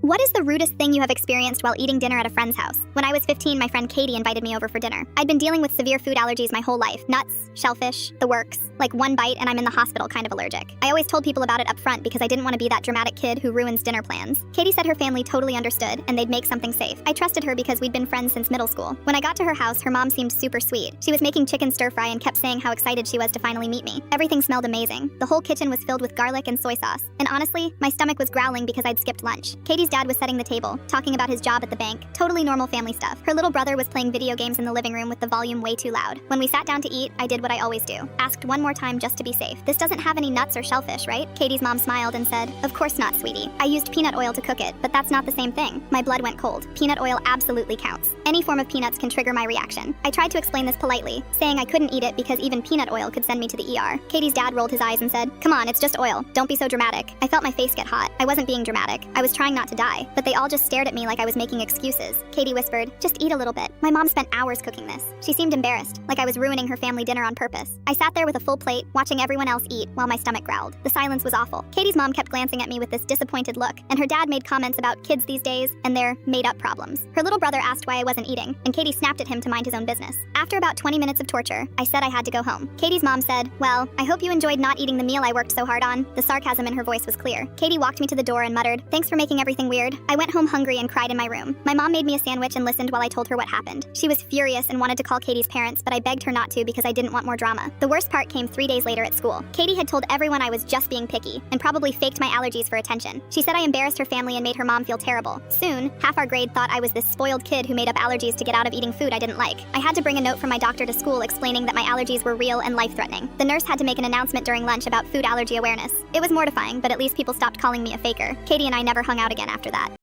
What is the rudest thing you have experienced while eating dinner at a friend's house? When I was 15, my friend Katie invited me over for dinner. I'd been dealing with severe food allergies my whole life. Nuts, shellfish, the works. Like one bite and I'm in the hospital kind of allergic. I always told people about it up front because I didn't want to be that dramatic kid who ruins dinner plans. Katie said her family totally understood and they'd make something safe. I trusted her because we'd been friends since middle school. When I got to her house, her mom seemed super sweet. She was making chicken stir fry and kept saying how excited she was to finally meet me. Everything smelled amazing. The whole kitchen was filled with garlic and soy sauce. And honestly, my stomach was growling because I'd skipped lunch. Katie's dad was setting the table, talking about his job at the bank. Totally normal family stuff. Her little brother was playing video games in the living room with the volume way too loud. When we sat down to eat, I did what I always do. Asked one more time just to be safe. This doesn't have any nuts or shellfish, right? Katie's mom smiled and said, "Of course not, sweetie. I used peanut oil to cook it, but that's not the same thing." My blood went cold. Peanut oil absolutely counts. Any form of peanuts can trigger my reaction. I tried to explain this politely, saying I couldn't eat it because even peanut oil could send me to the ER. Katie's dad rolled his eyes and said, "Come on, it's just oil. Don't be so dramatic." I felt my face get hot. I wasn't being dramatic. I was trying not to die, but they all just stared at me like I was making excuses. Katie whispered, "Just eat a little bit." My mom spent hours cooking this. She seemed embarrassed, like I was ruining her family dinner on purpose. I sat there with a full plate, watching everyone else eat while my stomach growled. The silence was awful. Katie's mom kept glancing at me with this disappointed look, and her dad made comments about kids these days and their made-up problems. Her little brother asked why I wasn't eating, and Katie snapped at him to mind his own business. After about 20 minutes of torture, I said I had to go home. Katie's mom said, "Well, I hope you enjoyed not eating the meal I worked so hard on." The sarcasm in her voice was clear. Katie walked me to the door and muttered, "Thanks for making everything weird." I went home hungry and cried in my room. My mom made me a sandwich and listened while I told her what happened. She was furious and wanted to call Katie's parents, but I begged her not to because I didn't want more drama. The worst part came 3 days later at school. Katie had told everyone I was just being picky and probably faked my allergies for attention. She said I embarrassed her family and made her mom feel terrible. Soon, half our grade thought I was this spoiled kid who made up allergies to get out of eating food I didn't like. I had to bring a note from my doctor to school explaining that my allergies were real and life-threatening. The nurse had to make an announcement during lunch about food allergy awareness. It was mortifying, but at least people stopped calling me a faker. Katie and I never hung out again after that.